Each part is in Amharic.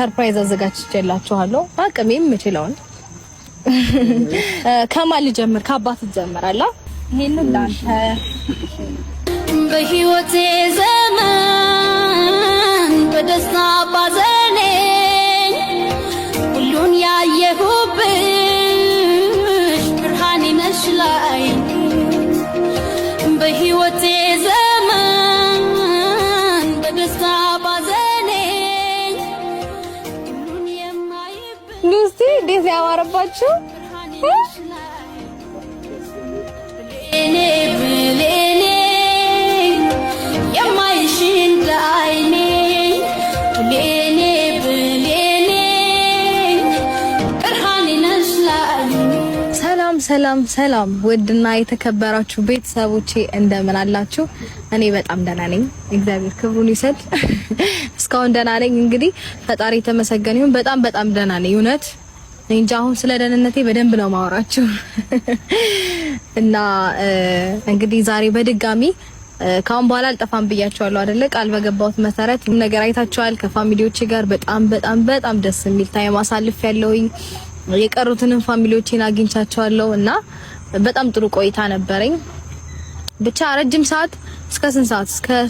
ሰርፕራይዝ አዘጋጅቼላችኋለሁ። አቅሜም የምችለውን ከማን ልጀምር? ከአባት ጀምራለሁ። ይሄንን ላንተ በህይወቴ ዘመን በደስታ ባዘኔ ሁሉን ያየሁብሽ ብርሃኔ ነሽ ላይ በህይወቴ ዘመን በደስታ ባዘኔ ሁሉን የማይብሽ ሉሲ እንዴት ያማረባችሁ እኔ ብሌኔ የማይሽን ላይኔ ብሌኔ ብሌኔ ብርሃኔ ነሽ ላይ ሰላም ውድና የተከበራችሁ ቤተሰቦቼ እንደምን አላችሁ? እኔ በጣም ደህና ነኝ፣ እግዚአብሔር ክብሩን ይሰጥ። እስካሁን ደህና ነኝ። እንግዲህ ፈጣሪ የተመሰገነ ይሁን። በጣም ደህና ነኝ እውነት። እንጃ አሁን ስለ ደህንነቴ በደንብ ነው ማወራችሁ። እና እንግዲህ ዛሬ በድጋሚ ካሁን በኋላ አልጠፋም ብያችኋለሁ አይደለ? ቃል በገባሁት መሰረት ነገር አይታችኋል። ከፋሚሊዎቼ ጋር በጣም ደስ የሚል ታይም አሳልፌያለሁኝ። የቀሩትንም ፋሚሊዎቼን አግኝቻቸዋለሁ እና በጣም ጥሩ ቆይታ ነበረኝ። ብቻ ረጅም ሰዓት እስከ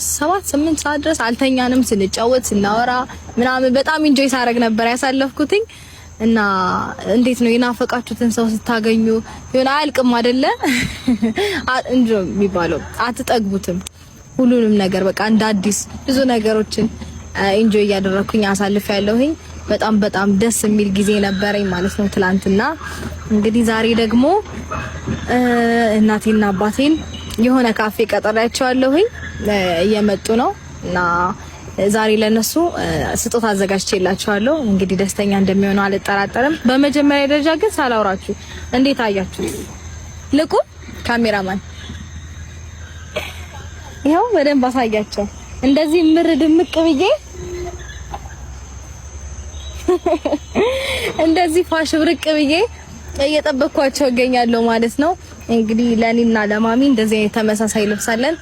7-8 ሰዓት ድረስ አልተኛንም። ስንጫወት ስናወራ ምናምን በጣም ኢንጆይ ሳደርግ ነበር ያሳለፍኩትኝ። እና እንዴት ነው የናፈቃችሁትን ሰው ስታገኙ የሆነ አያልቅም አይደለ? እንጆ የሚባለው አትጠግቡትም። ሁሉንም ነገር በቃ እንደ አዲስ ብዙ ነገሮችን ኢንጆይ እያደረኩኝ አሳልፌያለሁኝ። በጣም ደስ የሚል ጊዜ ነበረኝ ማለት ነው ትላንትና። እንግዲህ ዛሬ ደግሞ እናቴና አባቴን የሆነ ካፌ ቀጠራቸዋለሁኝ እየመጡ ነው እና ዛሬ ለነሱ ስጦታ አዘጋጅቼላችኋለሁ። እንግዲህ ደስተኛ እንደሚሆኑ አልጠራጠርም። በመጀመሪያ ደረጃ ግን ሳላውራችሁ እንዴት አያችሁ? ልቁ ካሜራማን ይሄው በደንብ አሳያቸው። እንደዚህ ምር ድምቅ ብዬ እንደዚህ ፋሽ ብርቅ ብዬ እየጠበቅኳቸው እገኛለሁ ማለት ነው። እንግዲህ ለኔና ለማሚ እንደዚህ ተመሳሳይ ልብሳለን፣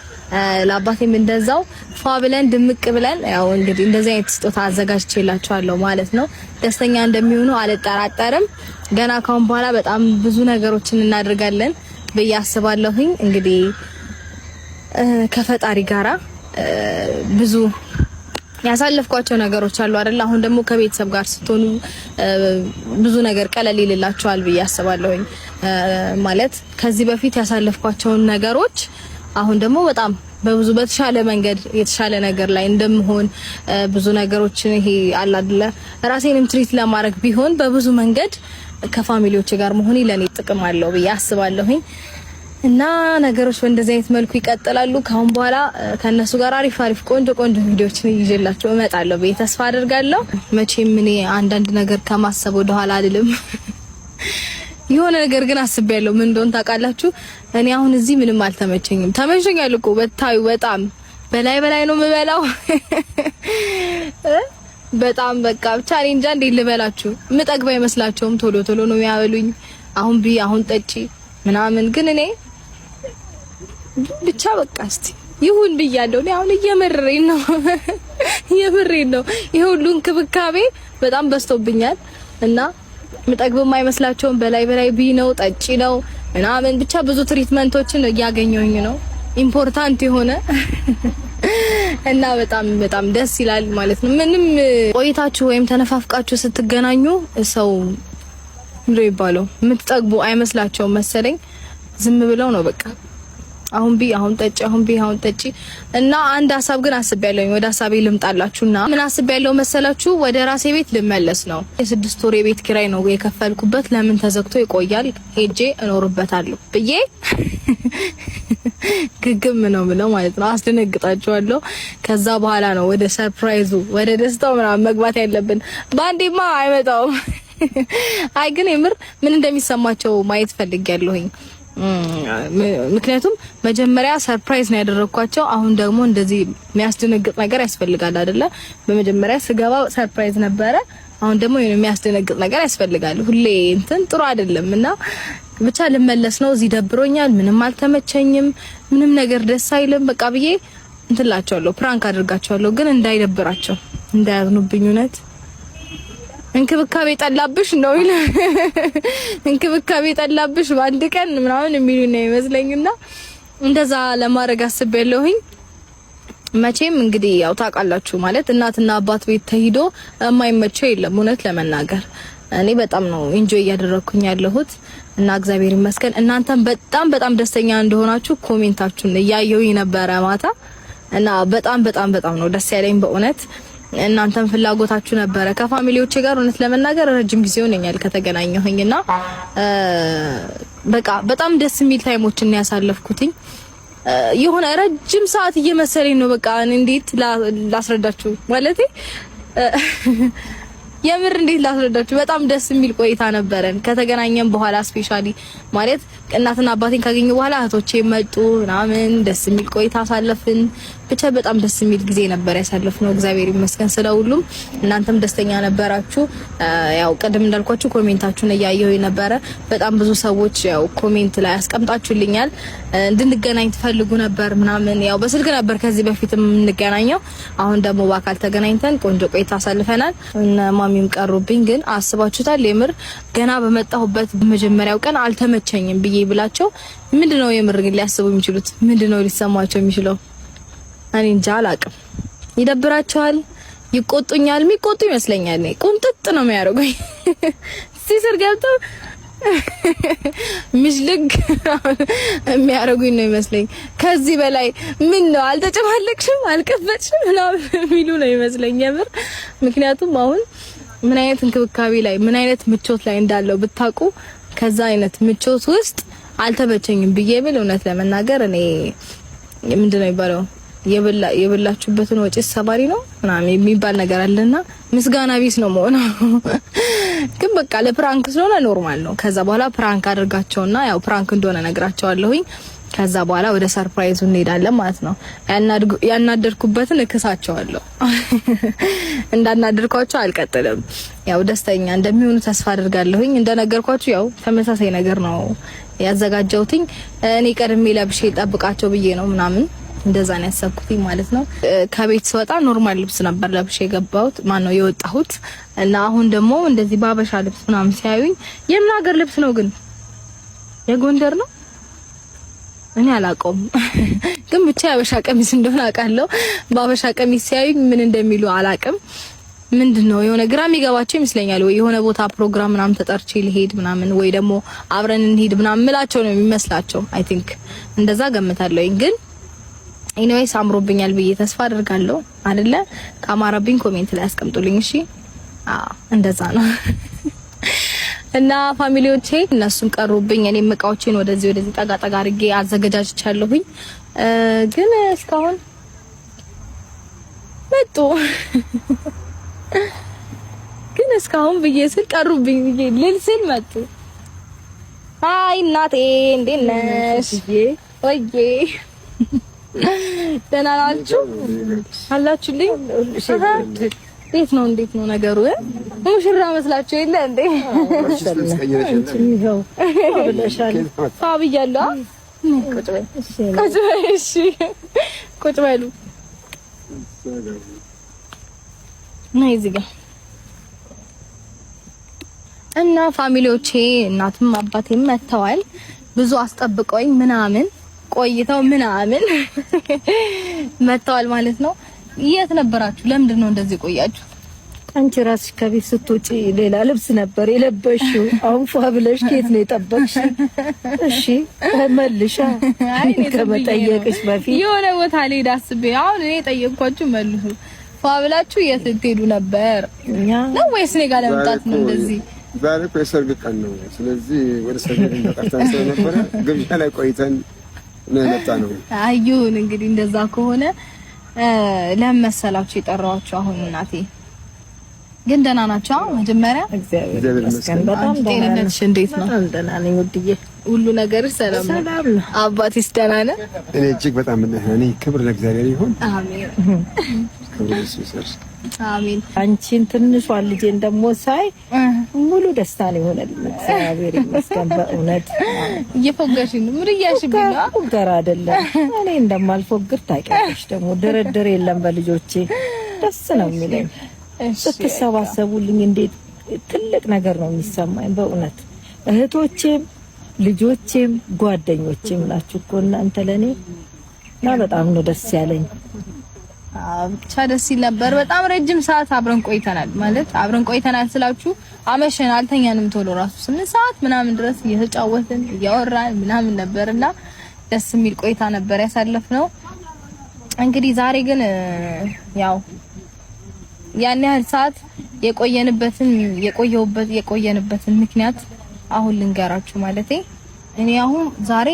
ለአባቴም እንደዛው ፏ ብለን ድምቅ ብለን ያው እንግዲህ እንደዚህ አይነት ስጦታ አዘጋጅቼላችኋለሁ ማለት ነው። ደስተኛ እንደሚሆኑ አልጠራጠርም። ገና ካሁን በኋላ በጣም ብዙ ነገሮችን እናደርጋለን ብዬ አስባለሁኝ። እንግዲህ ከፈጣሪ ጋራ ብዙ ያሳለፍኳቸው ነገሮች አሉ አይደል? አሁን ደግሞ ከቤተሰብ ጋር ስትሆኑ ብዙ ነገር ቀለል ይልላችኋል ብዬ አስባለሁኝ። ማለት ከዚህ በፊት ያሳለፍኳቸውን ነገሮች አሁን ደግሞ በጣም በብዙ በተሻለ መንገድ የተሻለ ነገር ላይ እንደምሆን ብዙ ነገሮችን ይሄ አለ አይደለ? ራሴንም ትሪት ለማድረግ ቢሆን በብዙ መንገድ ከፋሚሊዎቼ ጋር መሆኔ ለኔ ጥቅም አለው ብዬ አስባለሁኝ። እና ነገሮች በእንደዚህ አይነት መልኩ ይቀጥላሉ። ካሁን በኋላ ከነሱ ጋር አሪፍ ቆንጆ ቪዲዮዎችን ይዤላችሁ እመጣለሁ ብዬ ተስፋ አደርጋለሁ። መቼም እኔ አንዳንድ ነገር ከማሰብ ወደ ኋላ አይደለም። የሆነ ነገር ግን አስቤያለሁ። ምን እንደሆነ ታውቃላችሁ? እኔ አሁን እዚህ ምንም አልተመቸኝም። ተመቸኛል እኮ በታዩ በጣም በላይ ነው የምበላው። በጣም በቃ ብቻ እኔ እንጃ እንዴት ልበላችሁ። ምጠግባ አይመስላቸውም። ቶሎ ነው የሚያበሉኝ። አሁን ጠጪ ምናምን ግን እኔ ብቻ በቃ እስቲ ይሁን ብያለሁ። እኔ አሁን እየመረረኝ ነው። ይሄ ሁሉ እንክብካቤ በጣም በዝቶብኛል እና ምጠግብም አይመስላቸውም። በላይ ነው ጠጪ ነው ምናምን ብቻ ብዙ ትሪትመንቶችን እያገኘሁኝ ነው ኢምፖርታንት የሆነ እና በጣም ደስ ይላል ማለት ነው። ምንም ቆይታችሁ ወይም ተነፋፍቃችሁ ስትገናኙ ሰው ምንድነው ይባለው የምትጠግቡ አይመስላቸውም መሰለኝ። ዝም ብለው ነው በቃ አሁን ጠጪ እና አንድ ሀሳብ ግን አስቤያለሁ። ወደ ሀሳቤ ልምጣላችሁና ምን አስቤያለሁ መሰላችሁ? ወደ ራሴ ቤት ልመለስ ነው። የ6 ወር የቤት ኪራይ ነው የከፈልኩበት። ለምን ተዘግቶ ይቆያል? ሄጄ እኖርበታለሁ ብዬ ግግም ነው ብለው ማለት ነው። አስደነግጣቸዋለሁ። ከዛ በኋላ ነው ወደ ሰርፕራይዙ ወደ ደስታው ምናምን መግባት ያለብን። ባንዴማ አይመጣውም። አይ ግን የምር ምን እንደሚሰማቸው ማየት ፈልጌያለሁኝ። ምክንያቱም መጀመሪያ ሰርፕራይዝ ነው ያደረኳቸው። አሁን ደግሞ እንደዚህ የሚያስደነግጥ ነገር ያስፈልጋል አይደለ? በመጀመሪያ ስገባ ሰርፕራይዝ ነበረ። አሁን ደግሞ የሚያስደነግጥ ነገር ያስፈልጋል። ሁሌ እንትን ጥሩ አይደለም እና ብቻ ልመለስ ነው። እዚህ ደብሮኛል፣ ምንም አልተመቸኝም፣ ምንም ነገር ደስ አይልም በቃ ብዬ እንትላቸዋለሁ፣ ፕራንክ አድርጋቸዋለሁ። ግን እንዳይደብራቸው እንዳያዝኑብኝ እውነት እንክብካቤ ጠላብሽ ነው ይል እንክብካቤ ጠላብሽ በአንድ ቀን ምናምን የሚሉ ነው ይመስለኝና እንደዛ ለማድረግ አስቤያለሁኝ። መቼም እንግዲህ ያው ታውቃላችሁ ማለት እናትና አባት ቤት ተሂዶ የማይመቸው የለም። እውነት ለመናገር እኔ በጣም ነው ኢንጆይ እያደረኩኝ ያለሁት እና እግዚአብሔር ይመስገን እናንተም በጣም ደስተኛ እንደሆናችሁ ኮሜንታችሁን እያየሁኝ ነበረ ማታ እና በጣም ነው ደስ ያለኝ በእውነት እናንተም ፍላጎታችሁ ነበረ። ከፋሚሊዎቼ ጋር እውነት ለመናገር ረጅም ጊዜ ሆነኛል ከተገናኘሁኝና በቃ በጣም ደስ የሚል ታይሞችን ያሳለፍኩትኝ የሆነ ረጅም ሰዓት እየመሰለኝ ነው። በቃ እንዴት ላስረዳችሁ ማለቴ የምር እንዴት ላስረዳችሁ በጣም ደስ የሚል ቆይታ ነበረን ከተገናኘን በኋላ ስፔሻሊ ማለት እናትና አባቴን ካገኘሁ በኋላ እህቶቼ መጡ ምናምን ደስ የሚል ቆይታ አሳለፍን። ብቻ በጣም ደስ የሚል ጊዜ ነበር ያሳለፍነው። እግዚአብሔር ይመስገን ስለሁሉም። እናንተም ደስተኛ ነበራችሁ። ያው ቀደም እንዳልኳችሁ ኮሜንታችሁን እያየሁ ነበረ። በጣም ብዙ ሰዎች ያው ኮሜንት ላይ አስቀምጣችሁልኛል እንድንገናኝ ትፈልጉ ነበር ምናምን። ያው በስልክ ነበር ከዚህ በፊትም የምንገናኘው። አሁን ደግሞ በአካል ተገናኝተን ቆንጆ ቆይታ አሳልፈናል። ማሚም ቀሩብኝ ግን አስባችሁታል? የምር ገና በመጣሁበት በመጀመሪያው ቀን አልተመቸኝም ብዬ ብላቸው ምንድነው የምር ግን ሊያስቡ የሚችሉት? ምንድነው ሊሰማቸው የሚችለው? እኔ እንጃ አላቅም። ይደብራቸዋል፣ ይቆጡኛል። የሚቆጡ ይመስለኛል። እኔ ቁንጥጥ ነው የሚያደርጉኝ ሲስር ገብተው ምሽልግ የሚያደርጉኝ ነው ይመስለኝ። ከዚህ በላይ ምን ነው አልተጨማለቅሽም፣ አልቀፈጥሽም ምናምን የሚሉ ነው ይመስለኝ የምር። ምክንያቱም አሁን ምን አይነት እንክብካቤ ላይ ምን አይነት ምቾት ላይ እንዳለው ብታውቁ ከዛ አይነት ምቾት ውስጥ አልተመቸኝም ብዬ ብል እውነት ለመናገር እኔ ምንድነው የሚባለው የበላችሁበትን ወጪ ሰባሪ ነው ምናምን የሚባል ነገር አለና ምስጋና ቢስ ነው መሆኑ። ግን በቃ ለፕራንክ ስለሆነ ኖርማል ነው። ከዛ በኋላ ፕራንክ አድርጋቸውና ያው ፕራንክ እንደሆነ ነግራቸዋለሁኝ። ከዛ በኋላ ወደ ሰርፕራይዙ እንሄዳለን ማለት ነው። ያናደርኩበትን እክሳቸዋለሁ። እንዳናደርኳቸው አልቀጥልም። ያው ደስተኛ እንደሚሆኑ ተስፋ አድርጋለሁኝ። እንደነገርኳችሁ ያው ተመሳሳይ ነገር ነው ያዘጋጀሁትኝ። እኔ ቀድሜ ለብሼ ጠብቃቸው ብዬ ነው ምናምን እንደዛ ነው ያሰብኩት ማለት ነው። ከቤት ስወጣ ኖርማል ልብስ ነበር ለብሼ የገባሁት ማነው የወጣሁት እና አሁን ደግሞ እንደዚህ ባበሻ ልብስ ምናምን ሲያዩኝ የምን ሀገር ልብስ ነው ግን የጎንደር ነው እኔ አላውቀውም። ግን ብቻ ያበሻ ቀሚስ እንደሆነ አውቃለሁ። ባበሻ ቀሚስ ሲያዩኝ ምን እንደሚሉ አላውቅም። ምንድነው የሆነ ግራም ይገባቸው ይመስለኛል። ወይ የሆነ ቦታ ፕሮግራም ምናምን ተጠርቼ ልሄድ ምናምን ወይ ደግሞ አብረን እንሄድ ምናምን ምላቸው ነው የሚመስላቸው። አይ ቲንክ እንደዛ ገምታለሁኝ። ግን ኤኒዌይስ አምሮብኛል ብዬ ተስፋ አደርጋለሁ አይደለ? ካማረብኝ ኮሜንት ላይ አስቀምጡልኝ እሺ። እንደዛ ነው እና ፋሚሊዎቼ እነሱም ቀሩብኝ። እኔም እቃዎቼን ወደዚህ ጠጋ አድርጌ አዘገጃጅቻለሁኝ። ግን እስካሁን መጡ ግን እስካሁን ብዬ ስል ቀሩብኝ ብዬ ልል ስል መጡ። አይ እናቴ እንዴት ነሽ? ወይዬ ደህና ናችሁ አላችሁልኝ? እንዴት ነው ነገሩ? ሙሽራ መስላችሁ የለ እንዴ? ፋብያለሁ። ቁጭ በሉ ነይ እዚህ ጋር እና ፋሚሊዎቼ እናትም አባቴም መተዋል። ብዙ አስጠብቀውኝ ምናምን ቆይተው ምናምን መተዋል ማለት ነው። የት ነበራችሁ? ለምንድን ነው እንደዚህ ቆያችሁ? አንቺ ራስሽ ከቤት ስትወጪ ሌላ ልብስ ነበር የለበሽው። አሁን ፏ ብለሽ ከየት ነው የጠበቅሽ? እሺ መልሻ ከመጠየቅሽ በፊት የሆነ ቦታ ልሄድ አስቤ አሁን እኔ ጠየቅኳችሁ መልሱ። ፏ ብላችሁ የት ልትሄዱ ነበር? ነው ወይስ እኔ ጋር ለመምጣት ነው እንደዚህ? ዛሬ እኮ የሰርግ ቀን ነው። ስለዚህ ወደ ሰርግ ተጠርተን ስለነበረ ግብዣ ላይ ቆይተን ነው የመጣነው። አይሁን እንግዲህ እንደዛ ከሆነ ለምን መሰላችሁ የጠራኋችሁ? አሁን እናቴ ግን ደህና ናቸው? መጀመሪያ እግዚአብሔር ይመስገን በጣም ደህና ነኝ። እንዴት ነው? ደህና ነኝ ውድዬ፣ ሁሉ ነገር ሰላም ነው? አባቴስ ደህና ነው? እኔ እጅግ በጣም ደህና ነኝ። ክብር ለእግዚአብሔር ይሁን። አሜን። ክብር ለኢየሱስ አሜን። አንቺን ትንሿን ልጄን ደግሞ ሳይ ሙሉ ደስታ ነው የሆነልኝ። እግዚአብሔር ይመስገን በእውነት። እየፎገርሽኝ ነው? ምን እያልሽብኝ ነው? ፎገር አይደለም እኔ እንደማልፎግር ታውቂያለሽ። ደግሞ ድርድር የለም በልጆቼ። ደስ ነው የሚለኝ ስትሰባሰቡልኝ እንዴት ትልቅ ነገር ነው የሚሰማኝ በእውነት እህቶቼም ልጆቼም ጓደኞቼም ናችሁ እኮ እናንተ ለኔ እና በጣም ነው ደስ ያለኝ። ብቻ ደስ ይል ነበር። በጣም ረጅም ሰዓት አብረን ቆይተናል። ማለት አብረን ቆይተናል ስላችሁ አመሸን፣ አልተኛንም ቶሎ ራሱ 8 ሰዓት ምናምን ድረስ እየተጫወትን እያወራን ምናምን ነበርና ደስ የሚል ቆይታ ነበር ያሳለፍነው። እንግዲህ ዛሬ ግን ያው ያን ያህል ሰዓት የቆየንበትን ምክንያት አሁን ልንገራችሁ። ማለቴ እኔ አሁን ዛሬ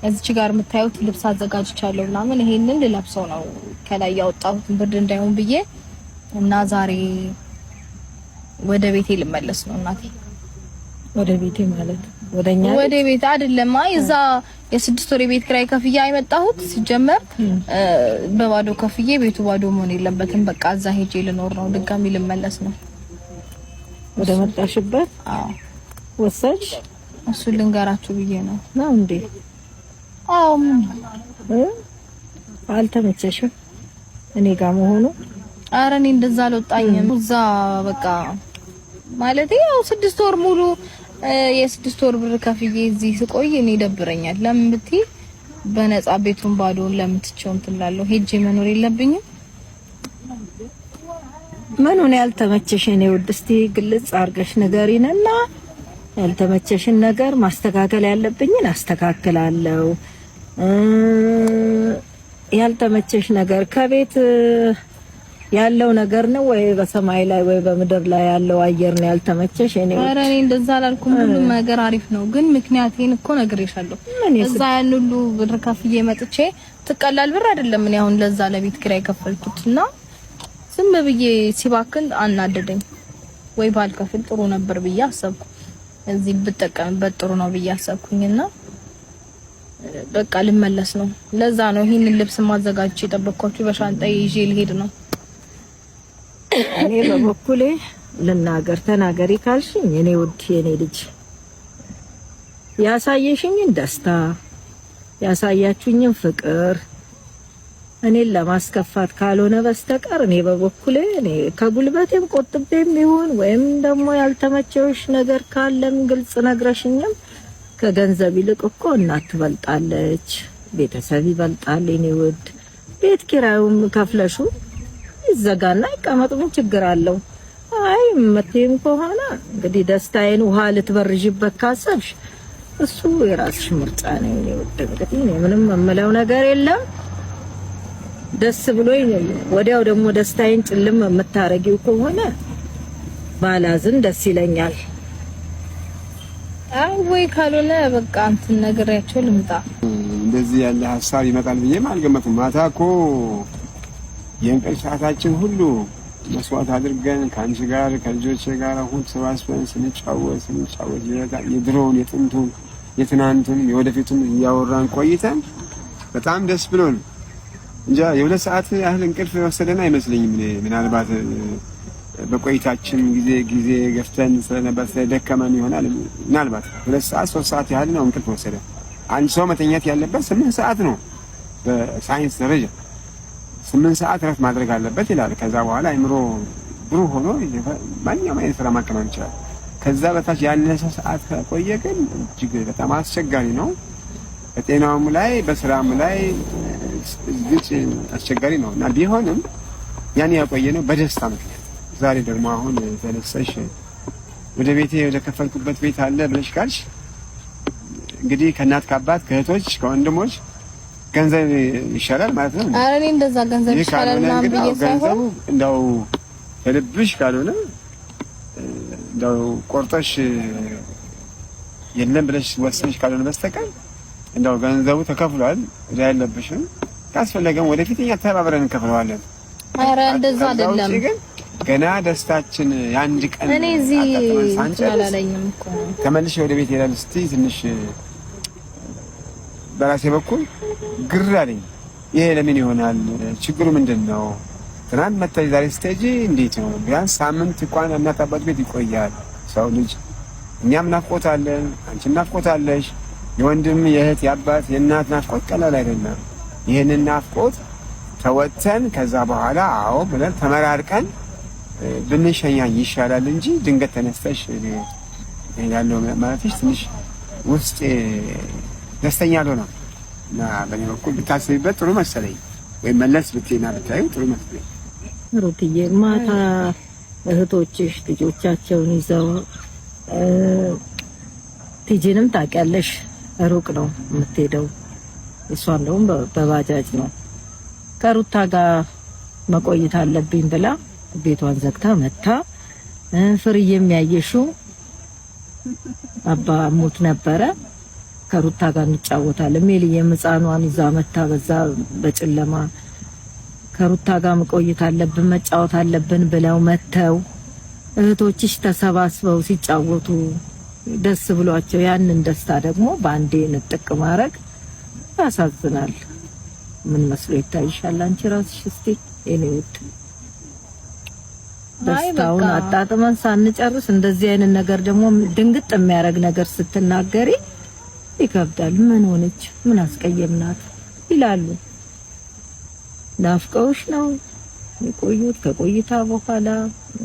እዚች ጋር የምታዩት ልብስ አዘጋጅቻለሁ ምናምን ይሄንን ልለብሰው ነው ከላይ ያወጣሁት ብርድ እንዳይሆን ብዬ እና ዛሬ ወደ ቤቴ ልመለስ ነው እናቴ። ወደ ቤቴ ማለት ወደኛ ወደ ቤት አይደለም። አይ እዛ የ6 ወር ቤት ኪራይ ከፍዬ አይመጣሁት ሲጀመር በባዶ ከፍዬ ቤቱ ባዶ መሆን የለበትም። በቃ እዛ ሄጄ ልኖር ነው፣ ድጋሚ ልመለስ ነው ወደ መጣሽበት። አዎ ወሰንሽ? እሱ ልንገራችሁ ብዬ ነው። ነው እንዴ? አዎ አልተመቸሽም እኔ ጋር መሆኑ? ኧረ እኔ እንደዛ አልወጣኝም። እዛ በቃ ማለት ያው 6 ወር ሙሉ የ6 ወር ብር ከፍዬ እዚህ ስቆይ እኔ ይደብረኛል። ለምን ብትይ በነፃ ቤቱን ባዶን ለምትቸው እንትላለሁ ሄጄ መኖር የለብኝም። ምን ሆነ ያልተመቸሽ? እኔ ውድ እስቲ ግልጽ አድርገሽ ንገሪንና ያልተመቸሽን ነገር ማስተካከል ያለብኝን አስተካክላለሁ። ያልተመቸሽ ነገር ከቤት ያለው ነገር ነው ወይ በሰማይ ላይ ወይ በምድር ላይ ያለው አየር ነው ያልተመቸሽ? ኧረ እኔ እንደዛ አላልኩም። ሁሉም ነገር አሪፍ ነው፣ ግን ምክንያቴን እኮ ነግሬሻለሁ። እዛ ያን ሁሉ ብር ከፍዬ መጥቼ ትቀላል ብር አይደለም። እኔ አሁን ለዛ ለቤት ኪራይ ከፈልኩትና ዝም ብዬ ሲባክን አናደደኝ። ወይ ባልከፍል ጥሩ ነበር ብዬ አሰብኩ። እዚህ ብጠቀምበት ጥሩ ነው ብዬ አሰብኩኝና በቃ ልመለስ ነው። ለዛ ነው ይሄንን ልብስ ማዘጋጅቼ የጠበቅኳችሁ። በሻንጣዬ ይዤ ልሄድ ነው። እኔ በበኩሌ ልናገር ተናገሪ ካልሽኝ እኔ ውድ የኔ ልጅ ያሳየሽኝን ደስታ ያሳያችሁኝን ፍቅር እኔን ለማስከፋት ካልሆነ በስተቀር እኔ በበኩሌ እኔ ከጉልበቴም ቆጥቤም ይሁን ወይም ደግሞ ያልተመቸሽ ነገር ካለም ግልጽ ነግረሽኝም ከገንዘብ ይልቅ እኮ እናት ትበልጣለች፣ ቤተሰብ ይበልጣል። እኔ ውድ ቤት ኪራዩም ከፍለሹ ይዘጋና ይቀመጥ፣ ምን ችግር አለው? አይ መቴም ከሆነ እንግዲህ ደስታዬን ውሃ ልትበርዥበት ካሰብሽ እሱ የራስሽ ምርጫ ነው። እኔ ውድ እንግዲህ እኔ ምንም የምለው ነገር የለም። ደስ ብሎኝ ወዲያው ደግሞ ደስታዬን ጭልም የምታረጊው ከሆነ ባላዝን ደስ ይለኛል። አይ ወይ ካልሆነ በቃ እንትን ነግሬያቸው ልምጣ። እንደዚህ ያለ ሐሳብ ይመጣል ብዬም አልገመትም። ማታ እኮ የእንቅልፍ ሰዓታችን ሁሉ መስዋዕት አድርገን ከአንቺ ጋር ከልጆቼ ጋር አሁን ተሰባስበን ስንጫወት የድሮውን የጥንቱን የትናንቱን የወደፊቱን እያወራን ቆይተን በጣም ደስ ብሎን እንጃ የ2 ሰዓት ያህል እንቅልፍ ወሰደን አይመስለኝም። ምናልባት በቆይታችን ጊዜ ገፍተን ስለነበር ስለደከመን ይሆናል። ምናልባት 2 ሰዓት 3 ሰዓት ያህል ነው እንቅልፍ ወሰደ። አንድ ሰው መተኛት ያለበት 8 ሰዓት ነው በሳይንስ ደረጃ 8 ሰዓት ረፍት ማድረግ አለበት ይላል። ከዛ በኋላ አይምሮ ብሩህ ሆኖ ማንኛውም አይነት ስራ ማከናወን ይችላል። ከዛ በታች ያነሰ ሰዓት ከቆየ ግን እጅግ በጣም አስቸጋሪ ነው። በጤናውም ላይ በስራም ላይ እጅግ አስቸጋሪ ነው እና ቢሆንም ያን ያቆየነው በደስታ ምክንያት ዛሬ ደግሞ አሁን ተነሳሽ ወደ ቤቴ ወደ ከፈልኩበት ቤት አለ ብለሽ ካልሽ እንግዲህ ከእናት ከአባት ከእህቶች ከወንድሞች ገንዘብ ይሻላል ማለት ነው። ኧረ እኔ እንደዛ ገንዘብ ይሻላል ምናምን ብዬ ሳይሆን እንደው ከልብሽ ካልሆነ እንደው ቆርጠሽ የለም ብለሽ ወሰንሽ ካልሆነ በስተቀር እንደው ገንዘቡ ተከፍሏል እዳ ያለብሽም ካስፈለገም ወደፊት እኛ ተባብረን እንከፍለዋለን። ኧረ እንደዛ አይደለም ግን ገና ደስታችን የአንድ ቀን እኔ እዚህ አላለኝም እኮ ተመልሼ ወደ ቤት ሄዳል። እስቲ ትንሽ በራሴ በኩል ግር አለኝ። ይሄ ለምን ይሆናል? ችግሩ ምንድነው? ትናንት መጣይ ዛሬ ስቴጂ እንዴት ነው? ቢያንስ ሳምንት እንኳን እናት አባት ቤት ይቆያል ሰው ልጅ። እኛም ናፍቆታለን፣ አንቺም ናፍቆታለሽ። የወንድም የእህት የአባት የእናት ናፍቆት ቀላል አይደለም። ይሄንን ናፍቆት ተወጥተን ከዛ በኋላ አዎ ብለን ተመራርቀን ብንሸኛኝ ይሻላል እንጂ ድንገት ተነስተሽ ያለው ማለትሽ ትንሽ ውስጥ ደስተኛ አልሆነም እና በእኔ በኩል ብታስቢበት ጥሩ መሰለኝ። ወይ መለስ ብትይና ብታዩ ጥሩ መሰለኝ። ሩትዬ ማታ እህቶችሽ ልጆቻቸውን ይዘው ቲጂንም ታውቂያለሽ፣ ሩቅ ነው የምትሄደው። እሷን ደግሞ በባጃጅ ነው ከሩታ ጋር መቆየት አለብኝ ብላ ቤቷን ዘግታ መታ። ፍርዬም ያየሽው አባ ሙት ነበረ ከሩታ ጋር እንጫወታለን። ሜሊየም ሕፃኗን ይዛ መታ በዛ በጨለማ ከሩታ ጋር መቆየት አለብን መጫወት አለብን ብለው መተው እህቶችሽ ተሰባስበው ሲጫወቱ ደስ ብሏቸው ያንን ደስታ ደግሞ ባንዴ ንጥቅ ማድረግ ያሳዝናል። ምን መስሎ ይታይሻል አንቺ ራስሽ? እስቲ እኔ ውድ ደስታውን አጣጥመን ሳንጨርስ እንደዚህ አይነት ነገር ደግሞ ድንግጥ የሚያደርግ ነገር ስትናገሪ ይከብዳል። ምን ሆነች ምን አስቀየምናት ይላሉ። ናፍቀውሽ ነው የቆዩት። ከቆይታ በኋላ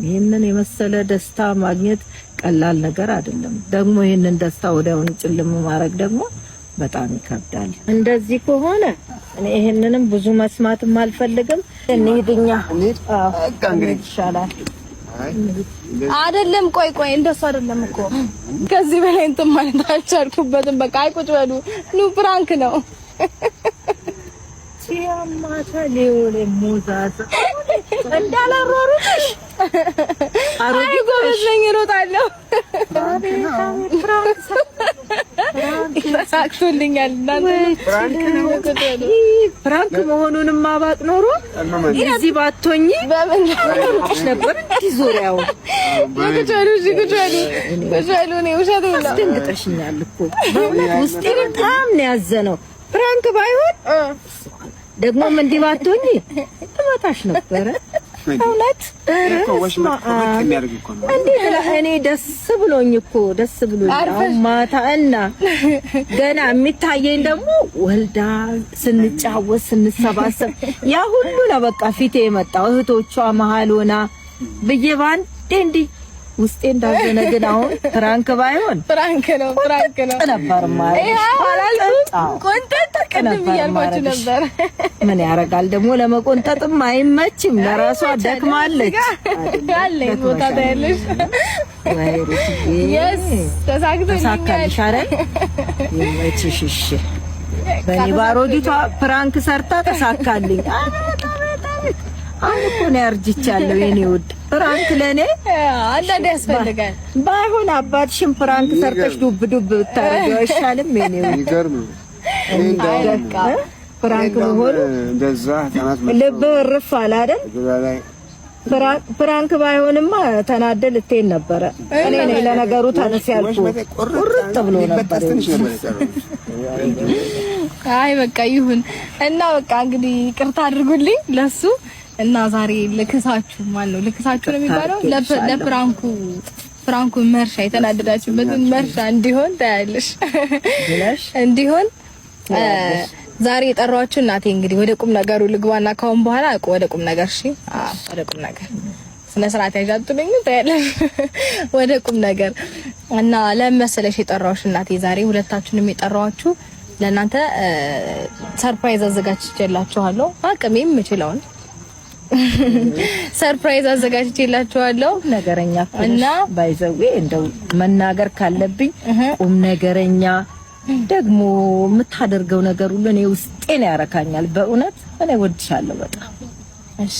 ይሄንን የመሰለ ደስታ ማግኘት ቀላል ነገር አይደለም። ደግሞ ይሄንን ደስታ ወዲያውኑ ጭልም ማድረግ ደግሞ በጣም ይከብዳል። እንደዚህ ከሆነ እኔ ይሄንንም ብዙ መስማትም አልፈልግም። እንሂድኛ ይሻላል አይደለም? ቆይ እንደሱ አይደለም እኮ ከዚህ በላይ እንትን ማለት አልቻልኩበትም። በቃ ቁጭ በሉ ኑ፣ ፕራንክ ነው። ሲያማታ ሊውል ሙዛዝ እንዳላሮሩሽ አሮጊ ጎበዝ ነኝ እሮጣለሁ። ሳክቶልኛል። ፍራንክ መሆኑንም ማባቅ ኖሮ እዚህ ባቶኝ በምን ሮጥሽ ነበር እንዲህ ዙሪያው ጉቻሉ ነው። ውሸት ነው። አስደንግጠሽኛል እኮ ውስጤ በጣም ነው ያዘነው። ፍራንክ ባይሆን ደግሞ ምን ዲባቶኝ ተማታሽ ነበር። እውነት እኔ ደስ ብሎኝ ማታ እና ገና የሚታየኝ ደግሞ ወልዳ ስንጫወት ስንሰባሰብ ያ ሁሉ ነው በቃ ፊቴ የመጣው እህቶቿ መሀል ሆና ብዬ ባንዴ እንዲህ ውስጤ እንዳዘነ። ግን አሁን ፍራንክ ባይሆን ፍራንክ ነው ነበር ማለት ቆንጠጥ ቅድም እያልኳችሁ ነበር። ምን ያረጋል ደግሞ ለመቆንጠጥም አይመችም። ለራሷ ደክማለች አለኝ ቦታ ታያለሽ። yes ተሳክቶልኛል። ይመችሽ። በኔ ባሮጊቷ ፍራንክ ሰርታ ተሳካልኝ። አሁን እኮ ነው ያርጅቻለሁ የኔ ውድ። ፍራንክ ለኔ አንዳንዴ ያስፈልጋል። ባይሆን አባትሽን ፍራንክ ሰርተሽ ዱብ ብታረጊው አይሻልም? የኔ ውድ ይገርም በቃ ፍራንክ መሆኑ እንደዛ ተናት ልብ ርፍ አለ አይደል? ፍራንክ ባይሆንማ ተናደል ልትሄድ ነበረ። እኔ ነኝ ለነገሩ ተነስ ያልኩ ቁርጥ ብሎ ነበር። አይ በቃ ይሁን እና በቃ እንግዲህ ይቅርታ አድርጉልኝ ለሱ እና ዛሬ ልክሳችሁ ነው የሚባለው ለፍራንኩ መርሻ የተናደዳችሁበትን መርሻ እንዲሆን ታያለሽ እንዲሆን ዛሬ የጠራኋችሁ እናቴ እንግዲህ ወደ ቁም ነገሩ ልግባና ካሁን በኋላ ወደ ቁም ነገር ወደ ቁም ነገር ስነ ስርዓት ያዣጡልኝ ታያለሽ። ወደ ቁም ነገር እና ለመሰለሽ የጠራሁሽ እናቴ ዛሬ ሁለታችሁንም የጠራኋችሁ ለእናንተ ሰርፕራይዝ አዘጋጅቼላችኋለሁ። አቅሜም የምችለውን ሰርፕራይዝ አዘጋጅቼላችኋለሁ። ነገረኛ እና ባይዘዌ እንደው መናገር ካለብኝ ቁም ነገረኛ ደግሞ የምታደርገው ነገር ሁሉ እኔ ውስጤን ያረካኛል። በእውነት እኔ ወድሻለሁ በጣም። እሺ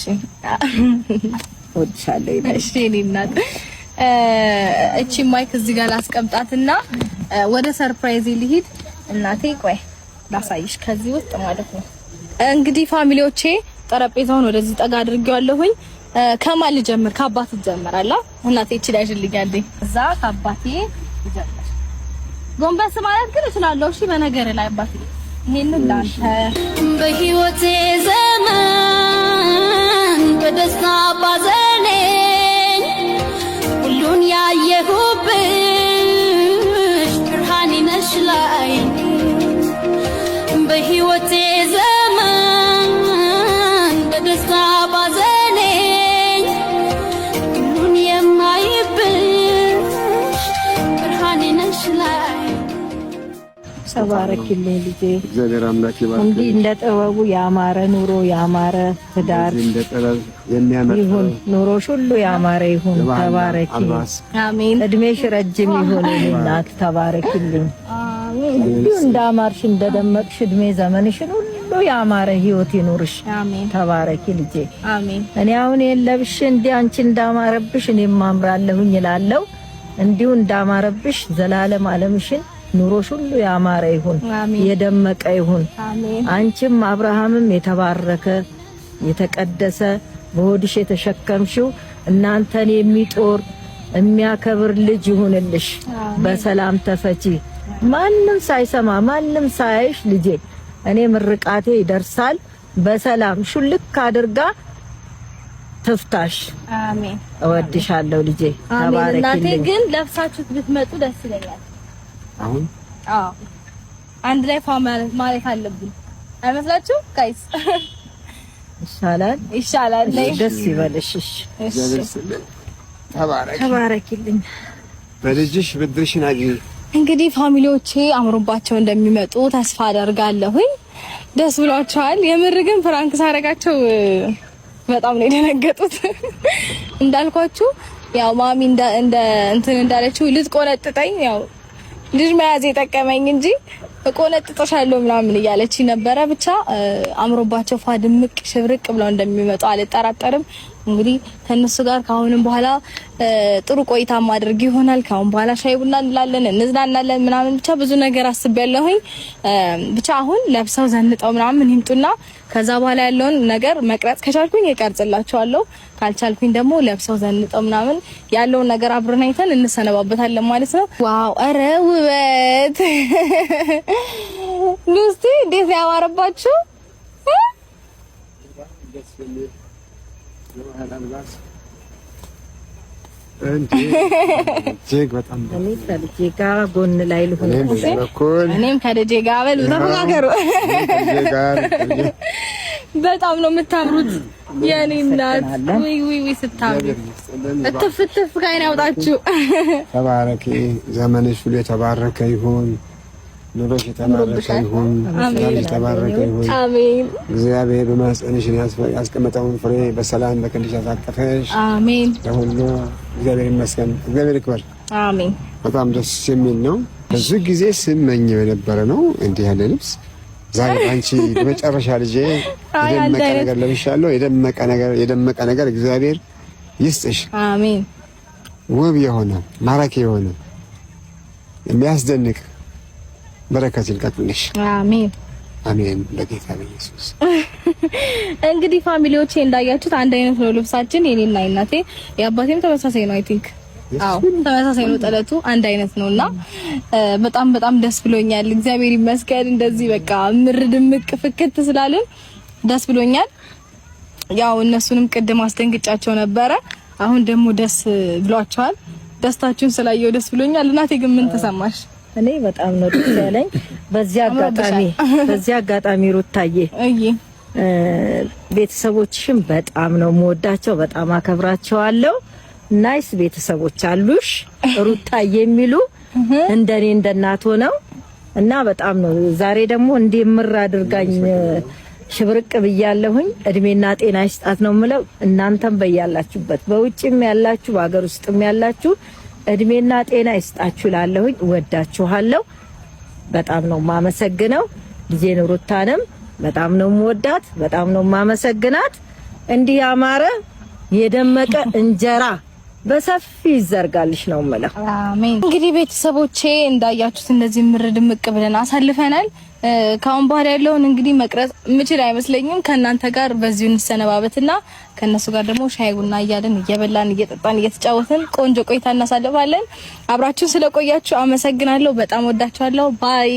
ወድሻለሁ። እሺ እኔ እናት እቺ ማይክ እዚህ ጋር ላስቀምጣትና ወደ ሰርፕራይዝ ልሂድ። እናቴ ቆይ ላሳይሽ ከዚህ ውስጥ ማለት ነው። እንግዲህ ፋሚሊዎቼ ጠረጴዛውን ወደዚህ ጠጋ አድርጌዋለሁኝ። ከማን ልጀምር? ከአባት ይጀምራል። እናቴ እቺ ላይ ልጅልኝ እዛ ከአባቴ ይጀምር። ጎንበስ ማለት ግን እችላለሁ። እሺ በነገር ላይ አባቴ ይሄንን ላንተ በህይወቴ ዘመን በደስታ ባዘኔ ሁሉን ያየሁብሽ ብርሃኔ ነሽ ላይ በህይወቴ ዘመን በደስታ ባዘኔ ተባረክልኝ ልጄ። እግዚአብሔር አምላክ ይባርክ። እንዲህ እንደ ጥበቡ ያማረ ኑሮ ያማረ ትዳር እንደ ጥበብ የሚያመጣ ይሁን፣ ኑሮሽ ሁሉ ያማረ ይሁን። ተባረኪ። አሜን። እድሜሽ ረጅም ይሁን እናት። ተባረክልኝ። አሜን። እንዲሁ እንዳማርሽ እንደደመቅሽ እድሜ ዘመንሽን ሁሉ ያማረ ህይወት ይኑርሽ። አሜን። ተባረኪ ልጄ። አሜን። እኔ አሁን የለብሽ እንዲህ አንቺ እንዳማረብሽ እኔም ማምራለሁኝ እላለሁ። እንዲሁ እንዳማረብሽ ዘላለም ዓለምሽን ኑሮሽ ሁሉ ያማረ ይሁን፣ የደመቀ ይሁን። አሜን። አንቺም አብርሃምም የተባረከ የተቀደሰ በሆድሽ የተሸከምሽው እናንተን የሚጦር የሚያከብር ልጅ ይሁንልሽ። በሰላም ተፈቺ። ማንም ሳይሰማ ማንም ሳይሽ ልጄ እኔ ምርቃቴ ይደርሳል። በሰላም ሹልክ አድርጋ ትፍታሽ። አሜን። እወድሻለሁ ልጄ። ተባረኪ። እናቴ ግን ለብሳችሁት ብትመጡ ደስ ይለኛል። አሁን አንድ ላይ ማለት አለብን አይመስላችሁ? ጋይስ ይሻላል። ደስ ይበልሽ። ተባረኪልኝ። በልጅሽ ብድርሽን አግኝ። እንግዲህ ፋሚሊዎቼ አምሮባቸው እንደሚመጡ ተስፋ አደርጋለሁኝ። ደስ ብሏቸዋል። የምር ግን ፍራንክ ሳረጋቸው በጣም ነው የደነገጡት። እንዳልኳችሁ ያው ማሚ እንደ እንትን እንዳለችው ልትቆነጥጠኝ ያው ልጅ መያዝ የጠቀመኝ እንጂ እቆነጥጥሻለሁ ምናምን እያለች ነበረ። ብቻ አምሮባቸው ፋ ድምቅ ሽብርቅ ብለው እንደሚመጡ አልጠራጠርም። እንግዲህ ከነሱ ጋር ካሁንም በኋላ ጥሩ ቆይታ ማድረግ ይሆናል። ካሁን በኋላ ሻይ ቡና እንላለን፣ እንዝናናለን ምናምን ብቻ ብዙ ነገር አስቤያለሁኝ። ብቻ አሁን ለብሰው ዘንጠው ምናምን ይምጡና ከዛ በኋላ ያለውን ነገር መቅረጽ ከቻልኩኝ እቀርጽላችኋለሁ፣ ካልቻልኩኝ ደግሞ ለብሰው ዘንጠው ምናምን ያለውን ነገር አብረን አይተን እንሰነባበታለን ማለት ነው። ዋው! አረ ውበት ሉሲ እንዴት ያማረባችሁ! እጅግ በጣም እኔ ከልጄ ጋር ጎን ላይ ልሆን እኔም ከልጄ ጋር በሉ ተፈቃቀሩ። በጣም ነው የምታምሩት የኔ እናት። ወይ ስታምሩ እትፍትፍ ጋር ያውጣችሁ። ተባረኪ። ዘመንሽ ሁሉ የተባረከ ይሁን። ኑሮሽ የተባረከ ይሁን። ሰላምሽ የተባረከ ይሁን። አሜን። እግዚአብሔር በማህፀንሽ ያስቀመጠውን ፍሬ በሰላም በክንድሽ ያሳቀፈሽ። አሜን። ለሁሉ እግዚአብሔር ይመስገን። እግዚአብሔር ይክበር። አሜን። በጣም ደስ የሚል ነው። ብዙ ጊዜ ስመኘው የነበረ ነው እንዲህ ያለ ልብስ። ዛሬ አንቺ በመጨረሻ ልጄ የደመቀ ነገር ለብሻለሁ። የደመቀ ነገር እግዚአብሔር ይስጥሽ። አሜን። ውብ የሆነ ማራኪ የሆነ የሚያስደንቅ በረከት ይልቀቅልሽ። አሜን አሜን። በጌታ በኢየሱስ። እንግዲህ ፋሚሊዎቼ እንዳያችሁት አንድ አይነት ነው ልብሳችን፣ የኔና የእናቴ የአባቴም ተመሳሳይ ነው። አይ ቲንክ አዎ ተመሳሳይ ነው። ጥለቱ አንድ አይነት ነውና በጣም በጣም ደስ ብሎኛል። እግዚአብሔር ይመስገን። እንደዚህ በቃ ምር ድምቅ ፍክት ስላልን ደስ ብሎኛል። ያው እነሱንም ቅድም አስደንግጫቸው ነበረ። አሁን ደግሞ ደስ ብሏቸዋል። ደስታችሁን ስላየው ደስ ብሎኛል። እናቴ ግን ምን ተሰማሽ? እኔ በጣም ነው ደስ ያለኝ። በዚህ አጋጣሚ ሩታዬ ቤተሰቦችሽም በጣም ነው የምወዳቸው፣ በጣም አከብራቸዋለሁ። ናይስ ቤተሰቦች አሉሽ ሩታዬ የሚሉ እንደኔ እንደናት ሆነው እና በጣም ነው ዛሬ ደግሞ እንደምር አድርጋኝ ሽብርቅ ብያለሁኝ። እድሜና ጤና ይስጣት ነው የምለው። እናንተም በያላችሁበት በውጭም ያላችሁ በአገር ውስጥም ያላችሁ እድሜና ጤና ይስጣችሁ እላለሁኝ። ወዳችኋለሁ። በጣም ነው ማመሰግነው። ልጄን ሩታንም በጣም ነው የምወዳት፣ በጣም ነው ማመሰግናት። እንዲህ ያማረ የደመቀ እንጀራ በሰፊ ይዘርጋልሽ ነው የምለው። አሜን። እንግዲህ ቤተሰቦቼ እንዳያችሁት እንደዚህ ምር ድምቅ ብለን አሳልፈናል። ካሁን በኋላ ያለውን እንግዲህ መቅረጽ ምችል አይመስለኝም። ከእናንተ ጋር በዚሁ እንሰነባበትና ከነሱ ጋር ደግሞ ሻይ ቡና እያልን እየበላን እየጠጣን እየተጫወትን ቆንጆ ቆይታ እናሳልፋለን። አብራችሁን ስለቆያችሁ አመሰግናለሁ። በጣም ወዳችኋለሁ። ባይ